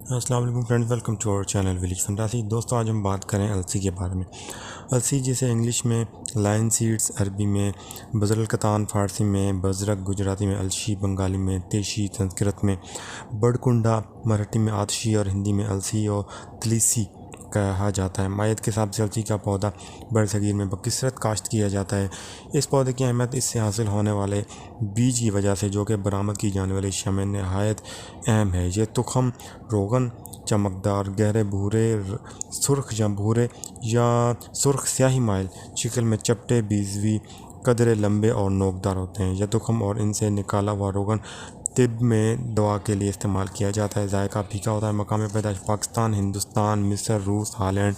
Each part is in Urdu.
السلام علیکم فرینڈ، ویلکم ٹو اور چینل ولیج فنٹاسی۔ دوستوں، آج ہم بات کریں السی کے بارے میں۔ السی جسے انگلش میں لائن سیڈز، عربی میں بذر القطان، فارسی میں بزرک، گجراتی میں الشی، بنگالی میں تیشی، سنسکرت میں بڑکنڈا، مراٹھی میں آتشی اور ہندی میں السی اور تلیسی کہا جاتا ہے۔ مائیت کے حساب سے السی کا پودا برصغیر میں بکثرت کاشت کیا جاتا ہے۔ اس پودے کی اہمیت اس سے حاصل ہونے والے بیج کی وجہ سے، جو کہ برآمد کی جانے والی اشیاء میں نہایت اہم ہے۔ یہ تخم روغن چمکدار، گہرے بھورے، سرخ یا بھورے یا سرخ سیاہی مائل شکل میں چپٹے، بیضوی، قدرے لمبے اور نوکدار ہوتے ہیں۔ یہ تخم اور ان سے نکالا ہوا روغن طب میں دوا کے لیے استعمال کیا جاتا ہے۔ ذائقہ پھیکا ہوتا ہے۔ مقام پیدائش پاکستان، ہندوستان، مصر، روس، ہالینڈ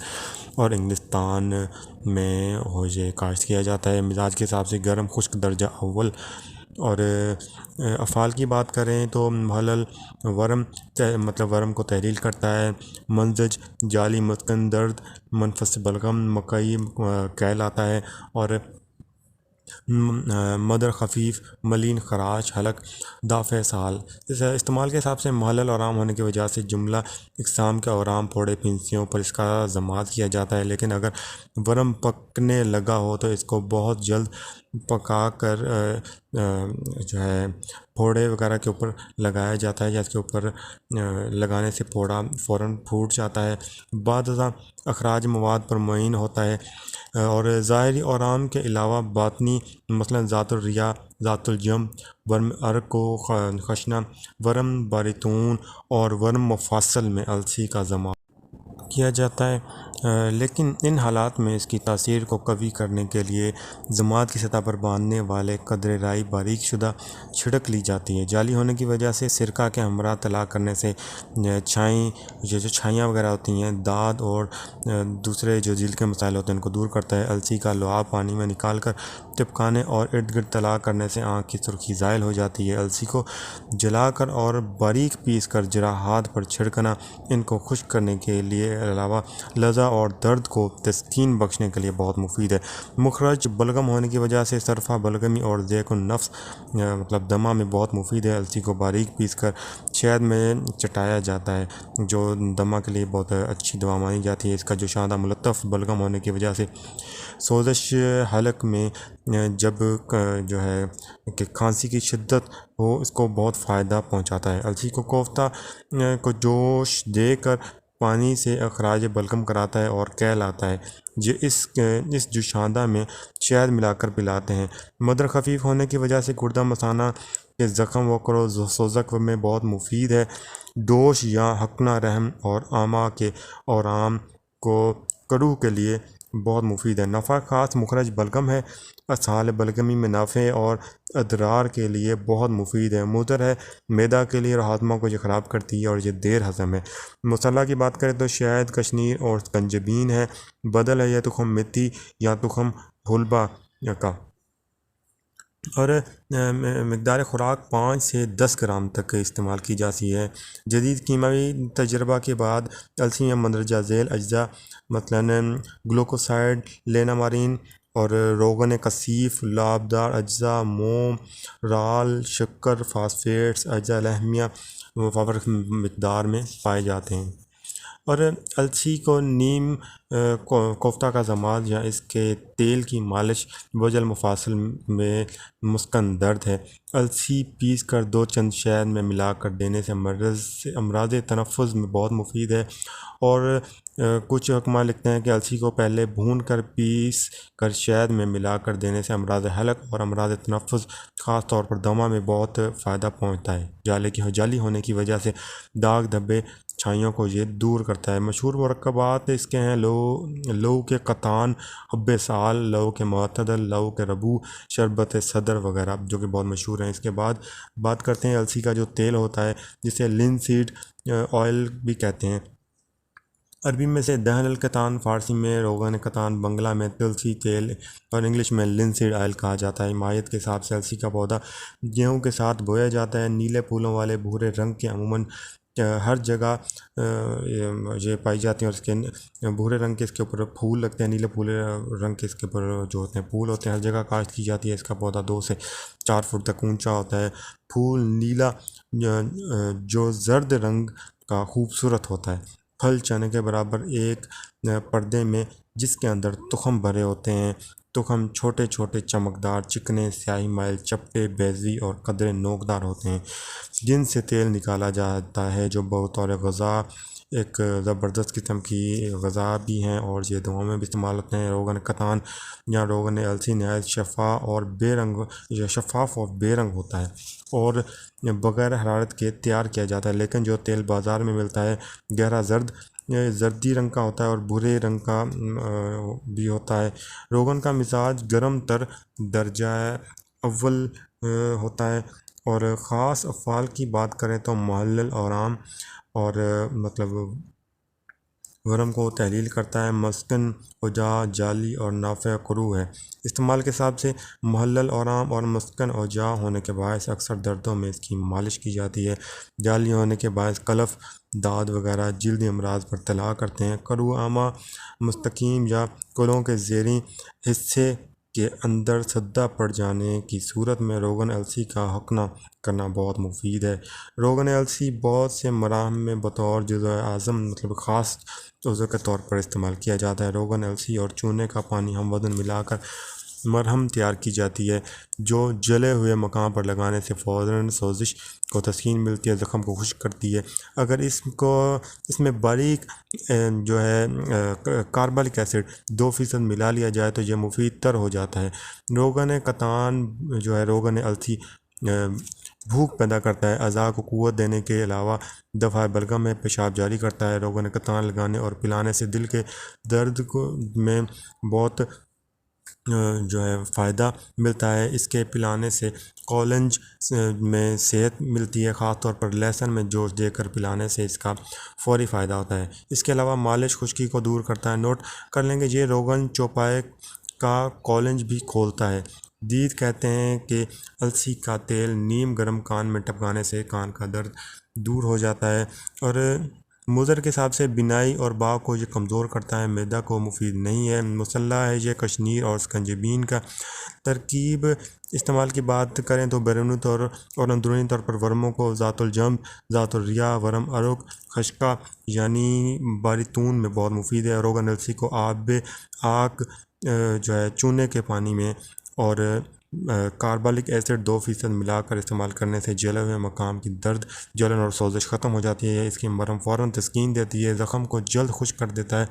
اور انگلستان میں یہ کاشت کیا جاتا ہے۔ مزاج کے حساب سے گرم خشک درجہ اول، اور افعال کی بات کریں تو محلل ورم، مطلب ورم کو تحلیل کرتا ہے۔ منزج، جعلی مسکن، درد، منفس بلغم، مکئی کہلاتا ہے، اور مدر خفیف، ملین خراش، حلق، دافع سال۔ اس استعمال کے حساب سے محلل اور عام ہونے کی وجہ سے جملہ اقسام کے اورام، پھوڑے، پھنسیوں پر اس کا ضماد کیا جاتا ہے، لیکن اگر ورم پکنے لگا ہو تو اس کو بہت جلد پکا کر جو ہے پھوڑے وغیرہ کے اوپر لگایا جاتا ہے، یا اس کے اوپر لگانے سے پھوڑا فوراً پھوٹ جاتا ہے۔ بعض ازاں اخراج مواد پر معین ہوتا ہے، اور ظاہری اورام کے علاوہ باطنی، مثلا ذات الریاء، ذات الجم، ورم عرق و خشنہ، ورم باریتون اور ورم مفاصل میں السی کا ضماد کیا جاتا ہے، لیکن ان حالات میں اس کی تاثیر کو قوی کرنے کے لیے ضماد کی سطح پر باندھنے والے قدرے رائی باریک شدہ چھڑک لی جاتی ہے۔ جعلی ہونے کی وجہ سے سرکہ کے ہمراہ طلاء کرنے سے چھائیں، یہ جو چھائیاں وغیرہ ہوتی ہیں، داد اور دوسرے جو جلد کے مسائل ہوتے ہیں ان کو دور کرتا ہے۔ السی کا لعاب پانی میں نکال کر ٹپکانے اور ارد گرد طلاء کرنے سے آنکھ کی سرخی زائل ہو جاتی ہے۔ السی کو جلا کر اور باریک پیس کر جراحات پر چھڑکنا ان کو خشک کرنے کے لیے علاوہ لذع اور درد کو تسکین بخشنے کے لیے بہت مفید ہے۔ مخرج بلغم ہونے کی وجہ سے سرفہ بلغمی اور ضیق النفس مطلب دمہ میں بہت مفید ہے۔ السی کو باریک پیس کر شہد میں چٹایا جاتا ہے، جو دمہ کے لیے بہت اچھی دوا مانی جاتی ہے۔ اس کا جو شاندار ملطف بلغم ہونے کی وجہ سے سوزش حلق میں جب جو ہے کہ کھانسی کی شدت ہو، اس کو بہت فائدہ پہنچاتا ہے۔ السی کو کوفتہ کو جوش دے کر پانی سے اخراج بلغم کراتا ہے اور کہلاتا ہے۔ اس جوشاندہ میں شہد ملا کر پلاتے ہیں۔ مدر خفیف ہونے کی وجہ سے گردہ مثانہ کے زخم، وکر و سوزک میں بہت مفید ہے۔ ڈوش یا ہکنا رحم اور آما کے اورام کو کڑو کے لیے بہت مفید ہے۔ نفع خاص مخرج بلغم ہے، اسہال بلغمی میں نافع اور ادرار کے لیے بہت مفید ہے۔ مضر ہے معدہ کے لیے اور ہاضمہ کو یہ خراب کرتی ہے اور یہ دیر ہضم ہے۔ مصالحہ کی بات کریں تو شہد، کشنیر اور گنجبین ہے۔ بدل ہے یہ تخم میتھی یا تخم حلبہ کا، اور مقدار خوراک 5 سے 10 گرام تک استعمال کی جاتی ہے۔ جدید کیمیاوی تجربہ کے بعد السی میں مندرجہ ذیل اجزاء مثلا گلوکوسائڈ، لینامارین اور روغن کثیف، لعابدار اجزاء، موم، رال، شکر، فاسفیٹس، اجزاء لحمیہ متفاوت مقدار میں پائے جاتے ہیں۔ اور السی کو نیم کوفتہ کا ضماد یا اس کے تیل کی مالش وجع المفاصل میں مسکن درد ہے۔ السی پیس کر 2 چند شہد میں ملا کر دینے سے امراض تنفس میں بہت مفید ہے۔ اور کچھ حکماء لکھتے ہیں کہ السی کو پہلے بھون کر پیس کر شہد میں ملا کر دینے سے امراض حلق اور امراض تنفس، خاص طور پر دمہ میں بہت فائدہ پہنچتا ہے۔ جعلی ہونے کی وجہ سے داغ، دھبے، چھائیوں کو یہ دور کرتا ہے۔ مشہور مرکبات اس کے ہیں لو کے قطان، حب سال، لو کے معتدل، لو کے ربو، شربت صدر وغیرہ، جو کہ بہت مشہور ہیں۔ اس کے بعد بات کرتے ہیں السی کا جو تیل ہوتا ہے، جسے لنسیڈ آئل بھی کہتے ہیں۔ عربی میں سے دہن القطان، فارسی میں روغن قطان، بنگلہ میں تلسی تیل اور انگلش میں لنسیڈ آئل کہا جاتا ہے۔ ماہیت کے حساب سے السی کا پودا گیہوں کے ساتھ بویا جاتا ہے۔ نیلے پھولوں والے بھورے رنگ کے عموماً ہر جگہ یہ پائی جاتی ہیں، اور اس کے بھورے رنگ کے اس کے اوپر پھول لگتے ہیں، نیلے پھولے رنگ کے اس کے اوپر جو ہوتے ہیں پھول ہوتے ہیں، ہر جگہ کاشت کی جاتی ہے۔ اس کا پودا 2 سے 4 فٹ تک اونچا ہوتا ہے۔ پھول نیلا جو زرد رنگ کا خوبصورت ہوتا ہے۔ پھل چنے کے برابر ایک پردے میں جس کے اندر تخم بھرے ہوتے ہیں۔ تخم چھوٹے چھوٹے چمکدار چکنے سیاہی مائل چپٹے بیضوی اور قدرے نوکدار ہوتے ہیں، جن سے تیل نکالا جاتا ہے جو بطور غذا ایک زبردست قسم کی غذا بھی ہیں اور یہ دواؤں میں بھی استعمال ہوتے ہیں۔ روغن کتان یا روغن السی نہایت شفاف اور بے رنگ ہوتا ہے اور بغیر حرارت کے تیار کیا جاتا ہے، لیکن جو تیل بازار میں ملتا ہے گہرا زردی رنگ کا ہوتا ہے اور بھورے رنگ کا بھی ہوتا ہے۔ روغن کا مزاج گرم تر درجہ اول ہوتا ہے اور خاص افعال کی بات کریں تو محلل آرام اور ورم کو تحلیل کرتا ہے، مسکن اوجاع جعلی اور نافع قروح ہے۔ استعمال کے حساب سے محلل آرام اور مسکن اوجاع ہونے کے باعث اکثر دردوں میں اس کی مالش کی جاتی ہے۔ جعلی ہونے کے باعث کلف داد وغیرہ جلدی امراض پر اطلاع کرتے ہیں۔ قروح عامہ مستقیم یا کلوں کے زیریں حصے کے اندر سدہ پڑ جانے کی صورت میں روغن السی کا حقنہ کرنا بہت مفید ہے۔ روغن السی بہت سے مراحم میں بطور جزو اعظم خاص عضو کے طور پر استعمال کیا جاتا ہے۔ روغن السی اور چونے کا پانی ہم وزن ملا کر مرہم تیار کی جاتی ہے جو جلے ہوئے مقام پر لگانے سے فوراً سوزش کو تسکین ملتی ہے، زخم کو خشک کرتی ہے۔ اگر اس میں باریک کاربولک ایسڈ 2% ملا لیا جائے تو یہ مفید تر ہو جاتا ہے۔ روغن کتان روغن السی بھوک پیدا کرتا ہے، اعضاء کو قوت دینے کے علاوہ دفع بلغم میں پیشاب جاری کرتا ہے۔ روغن کتان لگانے اور پلانے سے دل کے درد میں بہت فائدہ ملتا ہے۔ اس کے پلانے سے کولنج میں صحت ملتی ہے، خاص طور پر لہسن میں جوش دے کر پلانے سے اس کا فوری فائدہ ہوتا ہے۔ اس کے علاوہ مالش خشکی کو دور کرتا ہے۔ نوٹ کر لیں کہ یہ روغن چوپائے کا کولنج بھی کھولتا ہے۔ دید کہتے ہیں کہ السی کا تیل نیم گرم کان میں ٹپکانے سے کان کا درد دور ہو جاتا ہے اور مضر کے حساب سے بینائی اور باغ کو یہ کمزور کرتا ہے، معدہ کو مفید نہیں ہے۔ مسلح ہے یہ کشنیر اور سکنجبین کا ترکیب استعمال کی بات کریں تو بیرونی طور اور اندرونی طور پر ورموں کو ذات الجنب، ذات الریاء، ورم عروق، خشکہ یعنی باریتون میں بہت مفید ہے۔ روغن السی کو آب آک چونے کے پانی میں اور کاربولک ایسڈ 2% ملا کر استعمال کرنے سے جلے ہوئے مقام کی درد، جلن اور سوزش ختم ہو جاتی ہے۔ اس کی مرہم فوراً تسکین دیتی ہے، زخم کو جلد خشک کر دیتا ہے۔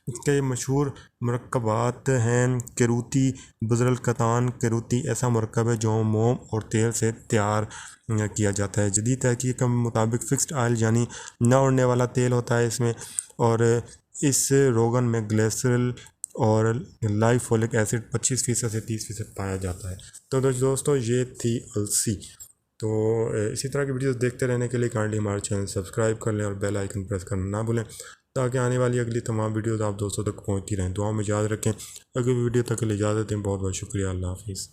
اس کے مشہور مرکبات ہیں کیروتی بذرالکتان۔ کیروتی ایسا مرکب ہے جو موم اور تیل سے تیار کیا جاتا ہے۔ جدید تحقیق کے مطابق فکسڈ آئل یعنی نہ اڑنے والا تیل ہوتا ہے اس میں، اور اس روغن میں گلیسرول اور لائفولک ایسڈ 25% سے 30% پایا جاتا ہے۔ تو دوستو یہ تھی السی۔ تو اسی طرح کی ویڈیوز دیکھتے رہنے کے لیے کائنڈلی ہمارے چینل سبسکرائب کر لیں اور بیل آئیکن پریس کرنا نہ بھولیں تاکہ آنے والی اگلی تمام ویڈیوز آپ دوستوں تک پہنچتی رہیں۔ دعاؤں میں یاد رکھیں۔ اگلی ویڈیو تک کے لیے اجازت دیں۔ بہت بہت شکریہ۔ اللہ حافظ۔